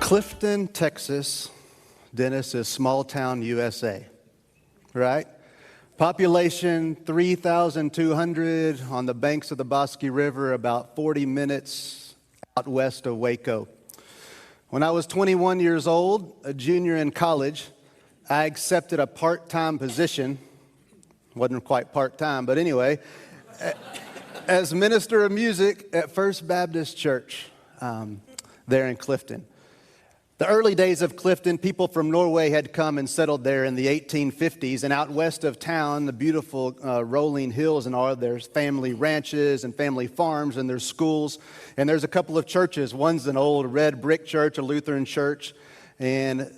Clifton, Texas, Dennis, is small town USA, right? Population 3,200 on the banks of the Bosque River, about 40 minutes out west of Waco. When I was 21 years old, a junior in college, I accepted a part-time position. Wasn't quite part-time, but anyway, as minister of music at First Baptist Church there in Clifton. The early days of Clifton, people from Norway had come and settled there in the 1850s, and out west of town, the beautiful rolling hills and all, there's family ranches and family farms, and there's schools, and there's a couple of churches. One's an old red brick church, a Lutheran church, and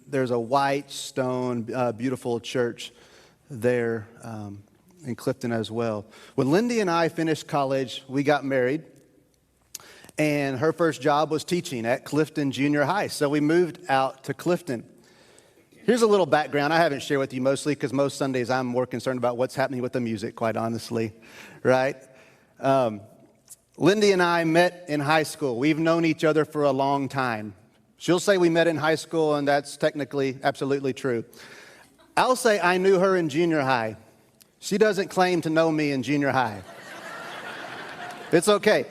there's a white stone, beautiful church there in Clifton as well. When Lindy and I finished college, we got married. And her first job was teaching at Clifton Junior High. So we moved out to Clifton. Here's a little background I haven't shared with you mostly because most Sundays I'm more concerned about what's happening with the music, quite honestly, right? Lindy and I met in high school. We've known each other for a long time. She'll say we met in high school, and that's technically absolutely true. I'll say I knew her in junior high. She doesn't claim to know me in junior high. It's okay.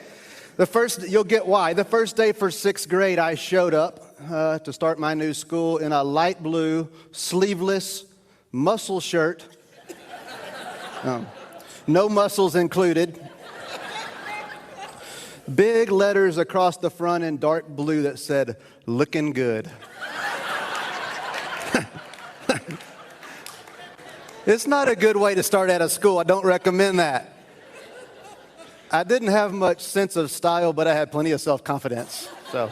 You'll get why. The first day for sixth grade, I showed up to start my new school in a light blue, sleeveless, muscle shirt. No muscles included. Big letters across the front in dark blue that said, "Looking good." It's not a good way to start out of school. I don't recommend that. I didn't have much sense of style, but I had plenty of self-confidence. So,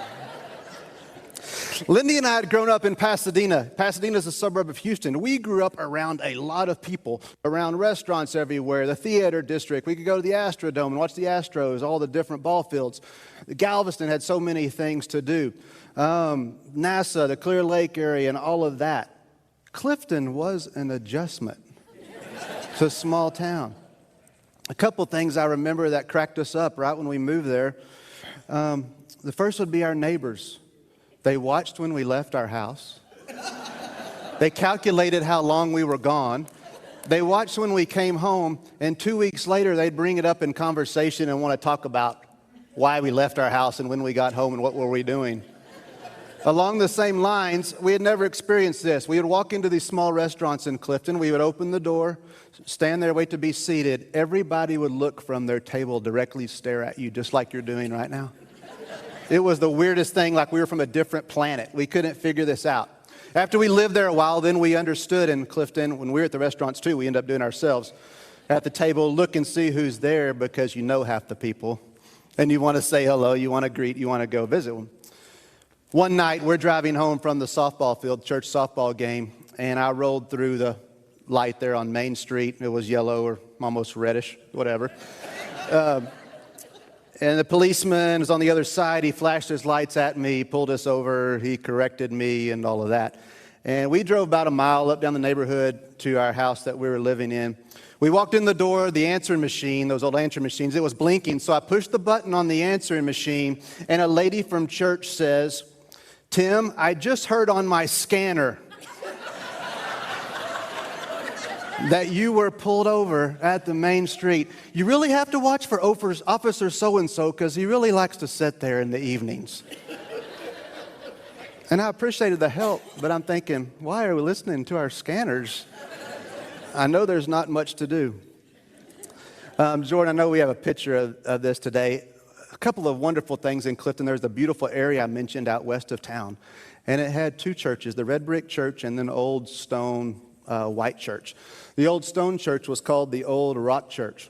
Lindy and I had grown up in Pasadena. Pasadena is a suburb of Houston. We grew up around a lot of people, around restaurants everywhere, the theater district. We could go to the Astrodome and watch the Astros, all the different ball fields. Galveston had so many things to do. NASA, the Clear Lake area, and all of that. Clifton was an adjustment to a small town. A couple things I remember that cracked us up right when we moved there. The first would be our neighbors. They watched when we left our house. They calculated how long we were gone. They watched when we came home, and 2 weeks later, they'd bring it up in conversation and want to talk about why we left our house and when we got home and what were we doing. Along the same lines, we had never experienced this. We would walk into these small restaurants in Clifton. We would open the door, stand there, wait to be seated. Everybody would look from their table, directly stare at you, just like you're doing right now. It was the weirdest thing, like we were from a different planet. We couldn't figure this out. After we lived there a while, then we understood in Clifton, when we were at the restaurants too, we end up doing ourselves. At the table, look and see who's there because you know half the people. And you want to say hello, you want to greet, you want to go visit them. One night, we're driving home from the softball field, church softball game, and I rolled through the light there on Main Street. It was yellow or almost reddish, whatever. And the policeman was on the other side. He flashed his lights at me, pulled us over, he corrected me and all of that. And we drove about a mile up down the neighborhood to our house that we were living in. We walked in the door, the answering machine, those old answering machines, it was blinking. So I pushed the button on the answering machine, and a lady from church says, "Tim, I just heard on my scanner that you were pulled over at the main street. You really have to watch for Officer so-and-so because he really likes to sit there in the evenings." And I appreciated the help, but I'm thinking, why are we listening to our scanners? I know there's not much to do. Jordan, I know we have a picture of this today. A couple of wonderful things in Clifton. There's the beautiful area I mentioned out west of town. And it had two churches, the red brick church and then old stone white church. The old stone church was called the Old Rock Church.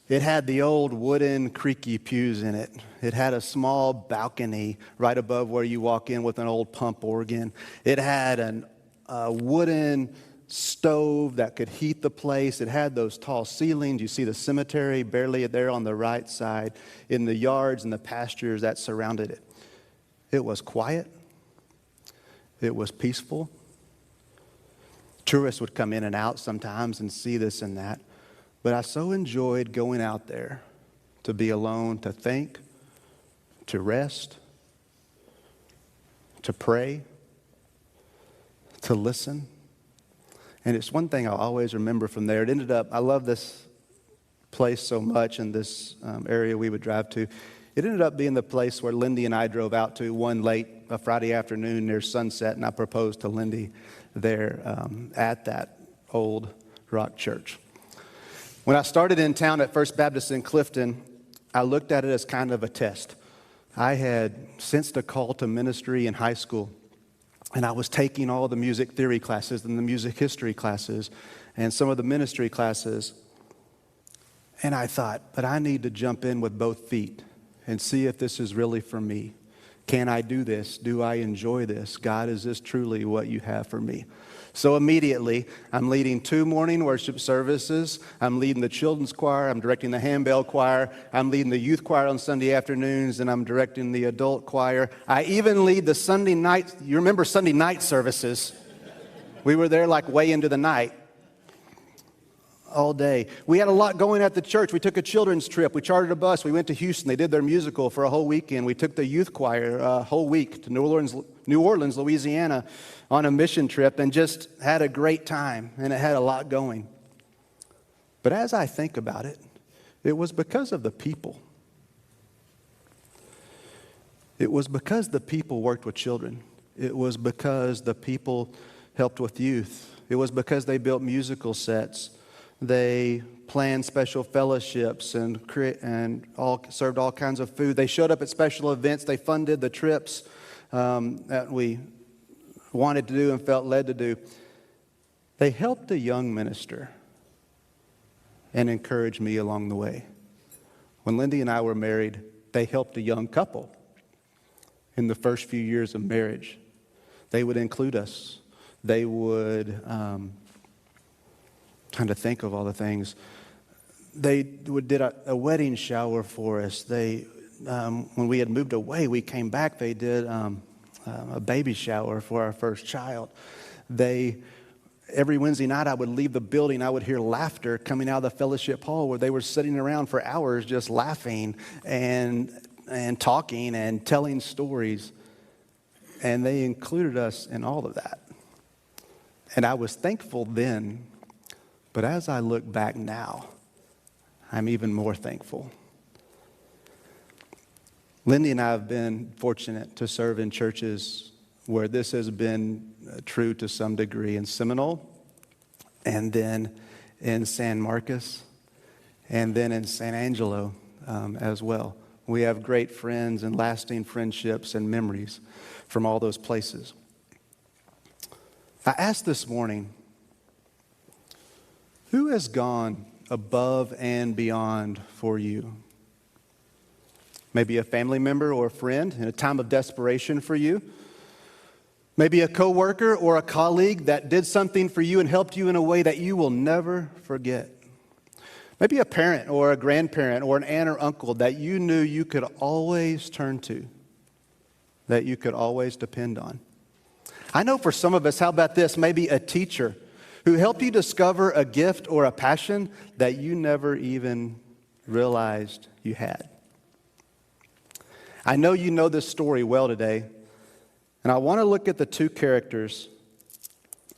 It had the old wooden creaky pews in it. It had a small balcony right above where you walk in with an old pump organ. It had a wooden stove that could heat the place. It had those tall ceilings. You see the cemetery barely there on the right side. In the yards and the pastures that surrounded it. It was quiet. It was peaceful. Tourists would come in and out sometimes and see this and that. But I so enjoyed going out there to be alone, to think, to rest, to pray, to listen. And it's one thing I'll always remember from there. It ended up, I love this place so much, and this area we would drive to. It ended up being the place where Lindy and I drove out to one late a Friday afternoon near sunset, and I proposed to Lindy there at that old rock church. When I started in town at First Baptist in Clifton, I looked at it as kind of a test. I had sensed a call to ministry in high school, and I was taking all the music theory classes and the music history classes and some of the ministry classes. And I thought, but I need to jump in with both feet and see if this is really for me. Can I do this? Do I enjoy this? God, is this truly what you have for me? So immediately, I'm leading 2 morning worship services. I'm leading the children's choir. I'm directing the handbell choir. I'm leading the youth choir on Sunday afternoons, and I'm directing the adult choir. I even lead the Sunday night. You remember Sunday night services? We were there like way into the night. All day. We had a lot going at the church. We took a children's trip. We chartered a bus. We went to Houston. They did their musical for a whole weekend. We took the youth choir a whole week to New Orleans, Louisiana on a mission trip and just had a great time, and it had a lot going. But as I think about it, it was because of the people. It was because the people worked with children. It was because the people helped with youth. It was because they built musical sets. They planned special fellowships and served all kinds of food. They showed up at special events. They funded the trips that we wanted to do and felt led to do. They helped a young minister and encouraged me along the way. When Lindy and I were married, they helped a young couple in the first few years of marriage. They would include us. They would... trying to think of all the things. They did a wedding shower for us. They, when we had moved away, we came back. They did a baby shower for our first child. Every Wednesday night, I would leave the building. I would hear laughter coming out of the fellowship hall where they were sitting around for hours just laughing and talking and telling stories. And they included us in all of that. And I was thankful then. But as I look back now, I'm even more thankful. Lindy and I have been fortunate to serve in churches where this has been true to some degree, in Seminole, and then in San Marcos, and then in San Angelo as well. We have great friends and lasting friendships and memories from all those places. I asked this morning, who has gone above and beyond for you? Maybe a family member or a friend in a time of desperation for you. Maybe a coworker or a colleague that did something for you and helped you in a way that you will never forget. Maybe a parent or a grandparent or an aunt or uncle that you knew you could always turn to, that you could always depend on. I know for some of us, how about this? Maybe a teacher who helped you discover a gift or a passion that you never even realized you had. I know you know this story well today, and I want to look at the 2 characters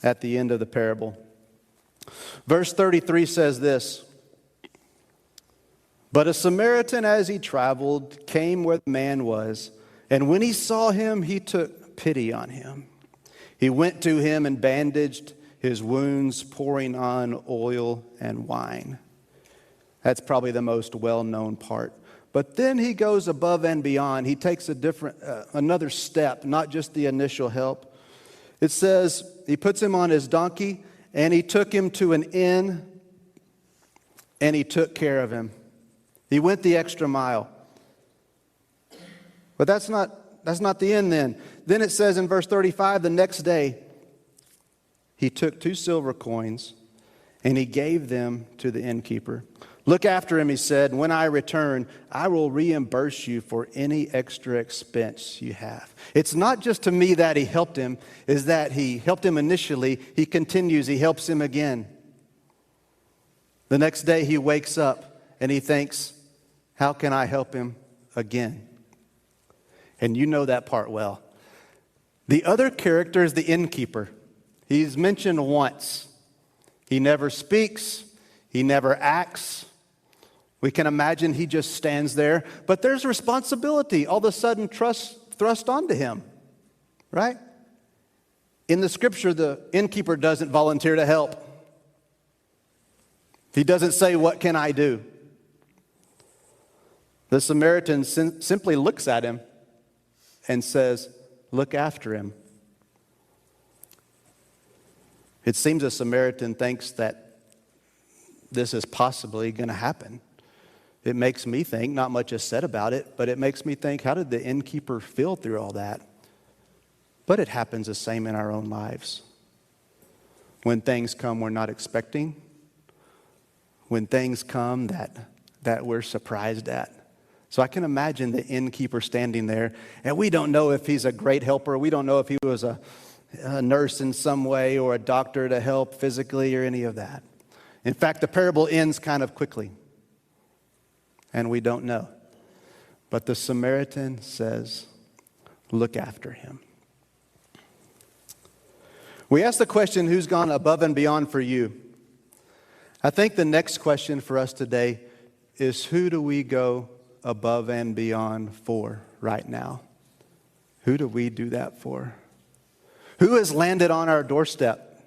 at the end of the parable. Verse 33 says this, "But a Samaritan, as he traveled, came where the man was, and when he saw him, he took pity on him. He went to him and bandaged his wounds, pouring on oil and wine." That's probably the most well-known part. But then he goes above and beyond. He takes another step, not just the initial help. It says he puts him on his donkey, and he took him to an inn, and he took care of him. He went the extra mile. But that's not the end then. Then it says in verse 35, the next day, he took 2 silver coins, and he gave them to the innkeeper. "Look after him," he said, "and when I return, I will reimburse you for any extra expense you have." It's not just to me that he helped him, is that he helped him initially. He continues, he helps him again. The next day he wakes up and he thinks, how can I help him again? And you know that part well. The other character is the innkeeper. He's mentioned once. He never speaks. He never acts. We can imagine he just stands there, but there's responsibility all of a sudden thrust onto him, right? In the scripture, the innkeeper doesn't volunteer to help. He doesn't say, "What can I do?" The Samaritan simply looks at him and says, "Look after him." It seems a Samaritan thinks that this is possibly going to happen. It makes me think, not much is said about it, but it makes me think, how did the innkeeper feel through all that? But it happens the same in our own lives. When things come we're not expecting, when things come that we're surprised at. So I can imagine the innkeeper standing there, and we don't know if he's a great helper. We don't know if he was a nurse in some way or a doctor to help physically or any of that. In fact, the parable ends kind of quickly, and we don't know. But the Samaritan says, "Look after him." We ask the question, who's gone above and beyond for you? I think the next question for us today is, who do we go above and beyond for right now? Who do we do that for? Who has landed on our doorstep?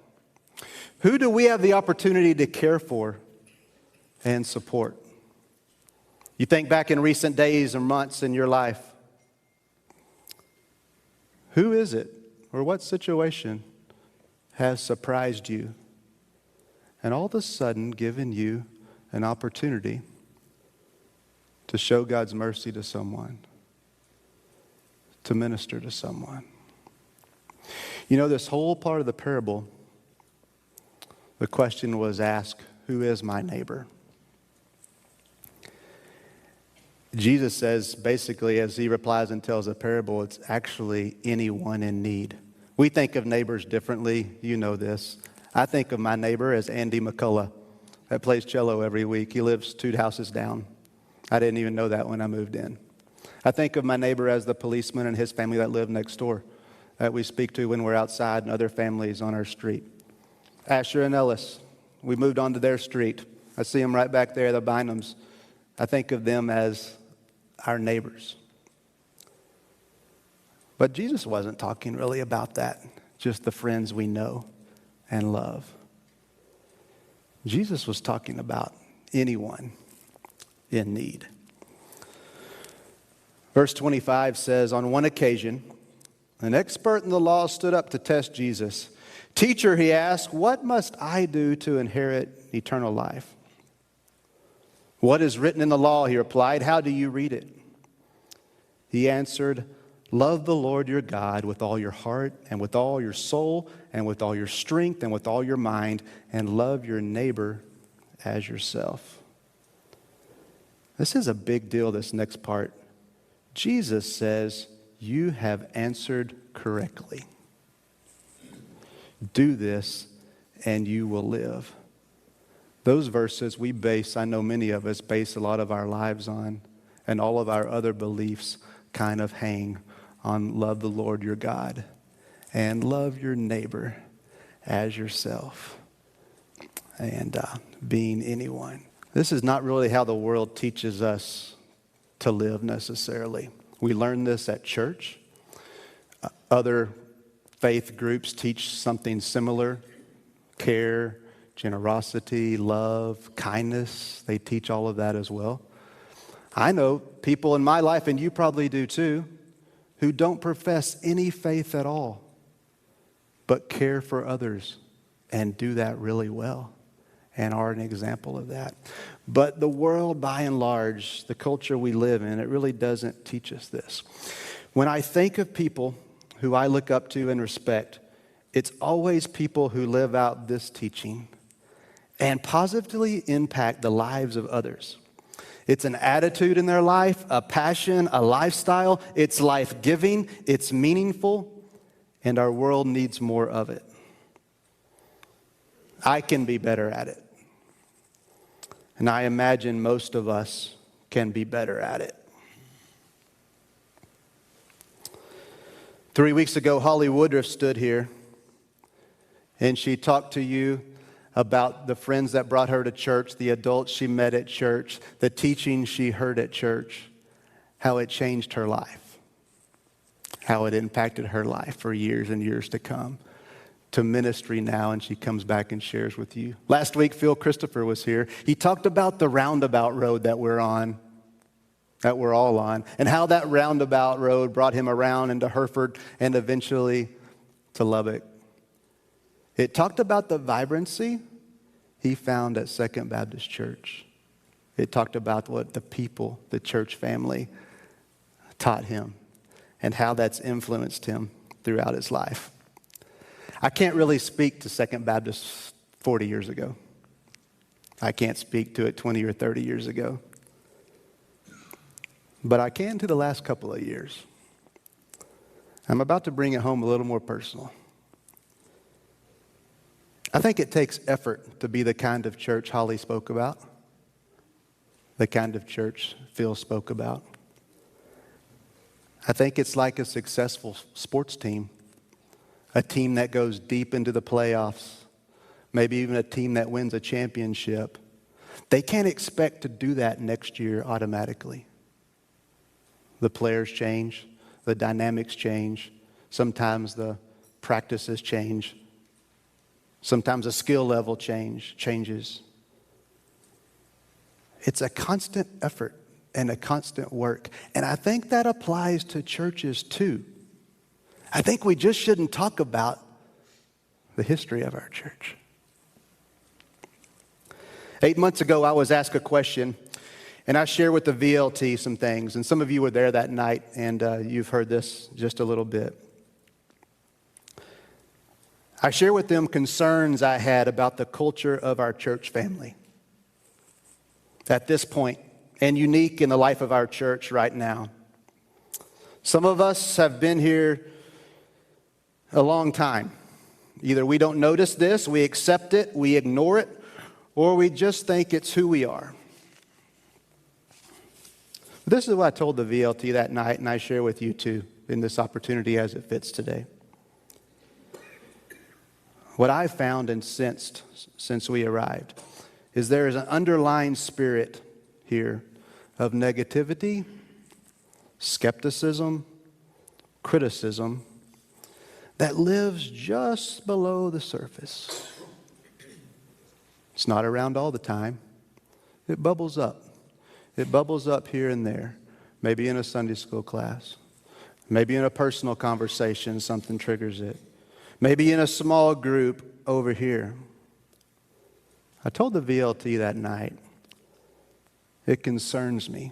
Who do we have the opportunity to care for and support? You think back in recent days or months in your life. Who is it or what situation has surprised you and all of a sudden given you an opportunity to show God's mercy to someone, to minister to someone? You know, this whole part of the parable, the question was asked, who is my neighbor? Jesus says, basically, as he replies and tells the parable, it's actually anyone in need. We think of neighbors differently. You know this. I think of my neighbor as Andy McCullough that plays cello every week. He lives 2 houses down. I didn't even know that when I moved in. I think of my neighbor as the policeman and his family that live next door that we speak to when we're outside, and other families on our street. Asher and Ellis, we moved onto their street. I see them right back there, the Bynums. I think of them as our neighbors. But Jesus wasn't talking really about that, just the friends we know and love. Jesus was talking about anyone in need. Verse 25 says, on one occasion, an expert in the law stood up to test Jesus. "Teacher," he asked, "what must I do to inherit eternal life?" "What is written in the law?" he replied. "How do you read it?" He answered, "Love the Lord your God with all your heart and with all your soul and with all your strength and with all your mind, and love your neighbor as yourself." This is a big deal, this next part. Jesus says, you have answered correctly. Do this and you will live. Those verses we base, I know many of us base a lot of our lives on, and all of our other beliefs kind of hang on love the Lord your God and love your neighbor as yourself, and being anyone. This is not really how the world teaches us to live necessarily. We learn this at church. Other faith groups teach something similar. Care, generosity, love, kindness. They teach all of that as well. I know people in my life, and you probably do too, who don't profess any faith at all, but care for others and do that really well and are an example of that. But the world, by and large, the culture we live in, it really doesn't teach us this. When I think of people who I look up to and respect, it's always people who live out this teaching and positively impact the lives of others. It's an attitude in their life, a passion, a lifestyle. It's life-giving, it's meaningful, and our world needs more of it. I can be better at it. And I imagine most of us can be better at it. 3 weeks ago, Holly Woodruff stood here, and she talked to you about the friends that brought her to church, the adults she met at church, the teaching she heard at church, how it changed her life, how it impacted her life for years and years to come, to ministry now, and she comes back and shares with you. Last week, Phil Christopher was here. He talked about the roundabout road that we're on, that we're all on, and how that roundabout road brought him around into Hereford and eventually to Lubbock. It talked about the vibrancy he found at Second Baptist Church. It talked about what the people, the church family, taught him and how that's influenced him throughout his life. I can't really speak to Second Baptist 40 years ago. I can't speak to it 20 or 30 years ago. But I can to the last couple of years. I'm about to bring it home a little more personal. I think it takes effort to be the kind of church Holly spoke about, the kind of church Phil spoke about. I think it's like a successful sports team, a team that goes deep into the playoffs, maybe even a team that wins a championship. They can't expect to do that next year automatically. The players change, the dynamics change, sometimes the practices change. Sometimes the skill level changes. It's a constant effort and a constant work. And I think that applies to churches too. I think we just shouldn't talk about the history of our church. 8 months ago, I was asked a question, and I shared with the VLT some things. And some of you were there that night, and you've heard this just a little bit. I shared with them concerns I had about the culture of our church family at this point, and unique in the life of our church right now. Some of us have been here a long time. Either we don't notice this, we accept it, we ignore it, or we just think it's who we are. This is what I told the VLT that night, and I share with you too in this opportunity as it fits today. What I've found and sensed since we arrived is there is an underlying spirit here of negativity, skepticism, criticism that lives just below the surface. It's not around all the time. It bubbles up. It bubbles up here and there, maybe in a Sunday school class, maybe in a personal conversation, something triggers it. Maybe in a small group over here. I told the VLT that night, it concerns me.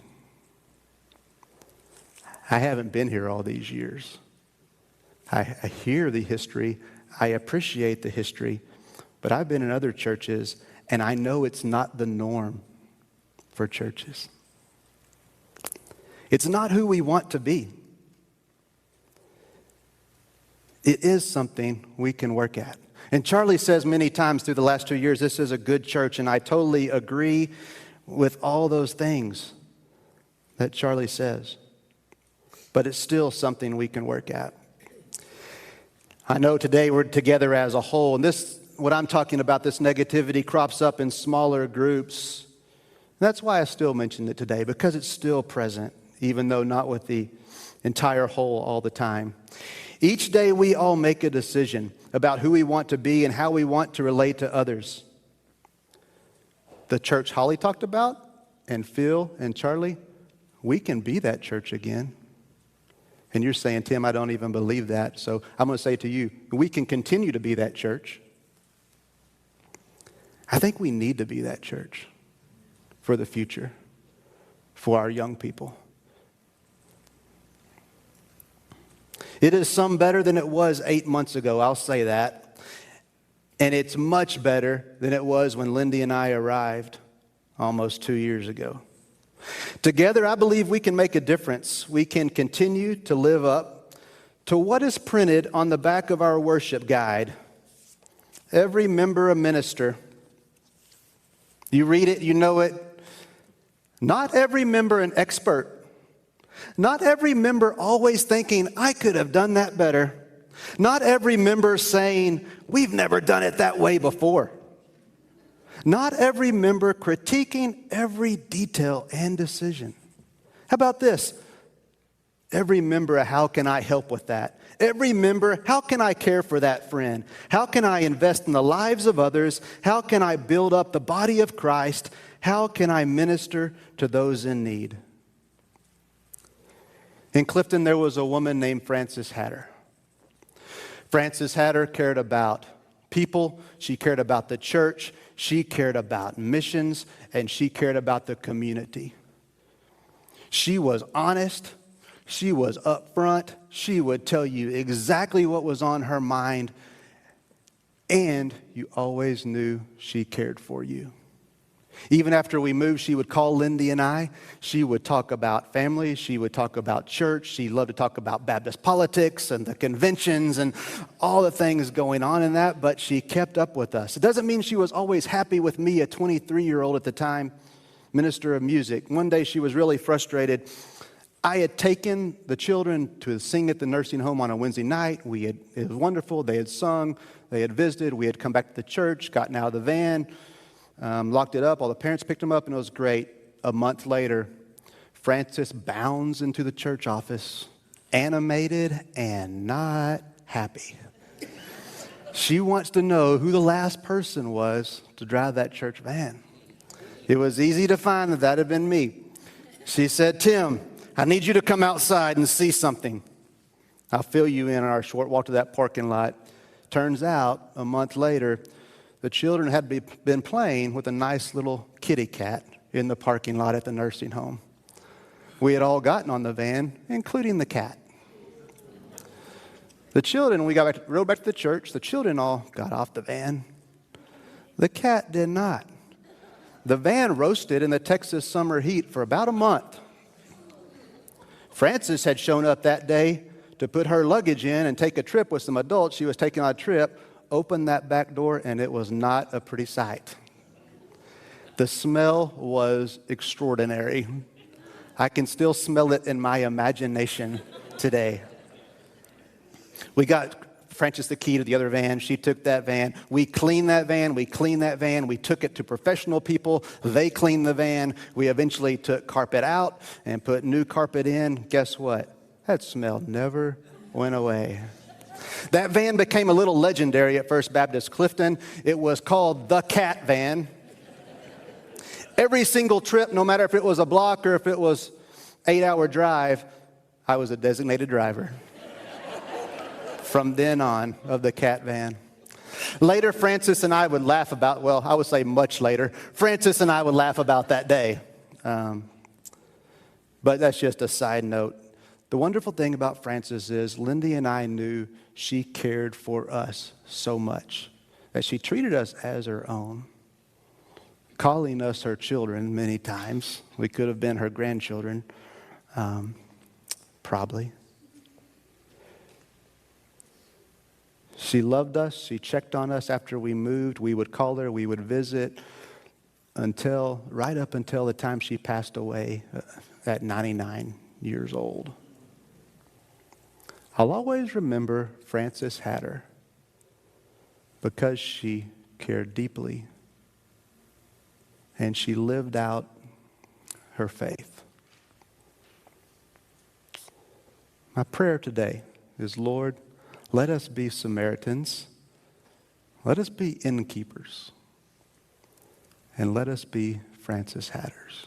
I haven't been here all these years. I hear the history. I appreciate the history. But I've been in other churches, and I know it's not the norm for churches. It's not who we want to be. It is something we can work at. And Charlie says many times through the last 2 years, this is a good church, and I totally agree with all those things that Charlie says. But it's still something we can work at. I know today we're together as a whole, and this, what I'm talking about, this negativity crops up in smaller groups. That's why I still mention it today, because it's still present, even though not with the entire whole all the time. Each day we all make a decision about who we want to be and how we want to relate to others. The church Holly talked about, and Phil and Charlie, we can be that church again. And you're saying, Tim, I don't even believe that. So I'm going to say to you, we can continue to be that church. I think we need to be that church for the future, for our young people. It is some better than it was 8 months ago, I'll say that. And it's much better than it was when Lindy and I arrived almost 2 years ago. Together, I believe we can make a difference. We can continue to live up to what is printed on the back of our worship guide. Every member a minister. You read it, you know it. Not every member an expert. Not every member always thinking, I could have done that better. Not every member saying, we've never done it that way before. Not every member critiquing every detail and decision. How about this? Every member, how can I help with that? Every member, how can I care for that friend? How can I invest in the lives of others? How can I build up the body of Christ? How can I minister to those in need? In Clifton, there was a woman named Frances Hatter. Frances Hatter cared about people. She cared about the church. She cared about missions. And she cared about the community. She was honest. She was upfront. She would tell you exactly what was on her mind. And you always knew she cared for you. Even after we moved, she would call Lindy and I. She would talk about family. She would talk about church. She loved to talk about Baptist politics and the conventions and all the things going on in that, but she kept up with us. It doesn't mean she was always happy with me, a 23-year-old at the time, minister of music. One day she was really frustrated. I had taken the children to sing at the nursing home on a Wednesday night. It was wonderful. They had sung. They had visited. We had come back to the church, gotten out of the van, locked it up. All the parents picked them up, and it was great. A month later, Frances bounds into the church office, animated and not happy. She wants to know who the last person was to drive that church van. It was easy to find that had been me. She said, Tim, I need you to come outside and see something. I'll fill you in on our short walk to that parking lot. Turns out, a month later, the children had been playing with a nice little kitty cat in the parking lot at the nursing home. We had all gotten on the van, including the cat. The children, we rode back to the church. The children all got off the van. The cat did not. The van roasted in the Texas summer heat for about a month. Frances had shown up that day to put her luggage in and take a trip with some adults. She was taking on a trip, opened that back door, and it was not a pretty sight. The smell was extraordinary. I can still smell it in my imagination today. We got Frances the key to the other van. She took that van. We cleaned that van. We took it to professional people. They cleaned the van. We eventually took carpet out and put new carpet in. Guess what? That smell never went away. That van became a little legendary at First Baptist Clifton. It was called the Cat Van. Every single trip, no matter if it was a block or if it was 8-hour drive, I was a designated driver. From then on, of the Cat Van. Later, Frances and I would laugh about, well, I would say much later, Frances and I would laugh about that day. But that's just a side note. The wonderful thing about Frances is Lindy and I knew she cared for us so much that she treated us as her own, calling us her children many times. We could have been her grandchildren, probably. She loved us. She checked on us after we moved. We would call her. We would visit right up until the time she passed away at 99 years old. I'll always remember Frances Hatter because she cared deeply and she lived out her faith. My prayer today is, Lord, let us be Samaritans, let us be innkeepers, and let us be Frances Hatters.